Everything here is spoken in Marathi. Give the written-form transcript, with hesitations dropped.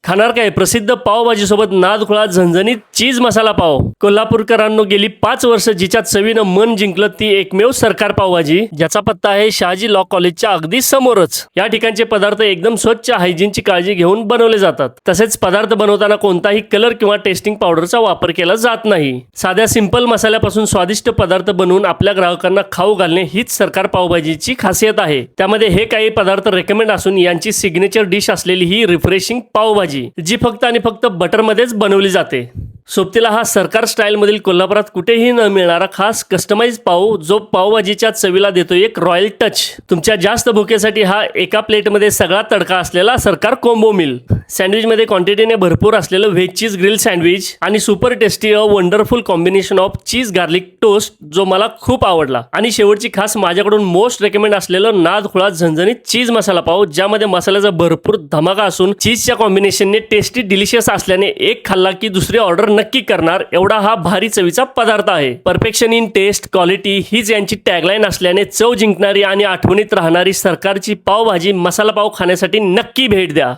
खाणार काय? प्रसिद्ध पावभाजी सोबत नादखुळा झणझणीत चीज मसाला पाव. कोल्हापूरकरांनो, गेली 5 वर्ष जिच्या चवीनं मन जिंकलं ती एकमेव सरकार पावभाजी, ज्याचा पत्ता आहे शहाजी लॉ कॉलेजच्या अगदी समोरच. या ठिकाणचे पदार्थ एकदम स्वच्छ हायजीनची काळजी घेऊन बनवले जातात. तसेच पदार्थ बनवताना कोणताही कलर किंवा टेस्टिंग पावडरचा वापर केला जात नाही. साध्या सिंपल मसाल्यापासून स्वादिष्ट पदार्थ बनवून आपल्या ग्राहकांना खाऊ घालणे हीच सरकार पावभाजीची खासियत आहे. त्यामध्ये हे काही पदार्थ रेकमेंड असून यांची सिग्नेचर डिश असलेली ही रिफ्रेशिंग पावभाजी जी फक्त आणि फक्त बटरमध्येच बनवली जाते. सोबतीला हा सरकार स्टाईलमधील कोल्हापुरात कुठेही न मिळणारा खास कस्टमाइज पाव, जो पावभाजीच्या चवीला देतो एक रॉयल टच. तुमच्या जास्त भुकेसाठी हा एका प्लेटमध्ये सगळा तडका असलेला सरकार कोंबो मिल. सँडविचमध्ये क्वांटिटीने भरपूर असलेलं व्हेज चीज ग्रिल सँडविच आणि super tasty wonderful combination of cheese garlic toast, जो मला खूप आवडला. आणि शेवटची खास माझ्याकडून मोस्ट रेकमेंड असलेलं नादखुळा झणझणीत चीज मसाला पाव, ज्यामध्ये मसाल्याचा भरपूर धमाका असून चीजच्या कॉम्बिनेशनने टेस्टी डिलिशियस असल्याने एक खाल्ला की दुसरी ऑर्डर नक्की करणार एवढा हा भारी चवीचा पदार्थ आहे. परफेक्शन इन टेस्ट क्वालिटी हीच यांची टॅगलाईन असल्याने चव जिंकणारी आणि आठवणीत राहणारी सरकारची पावभाजी मसाला पाव खाण्यासाठी नक्की भेट द्या.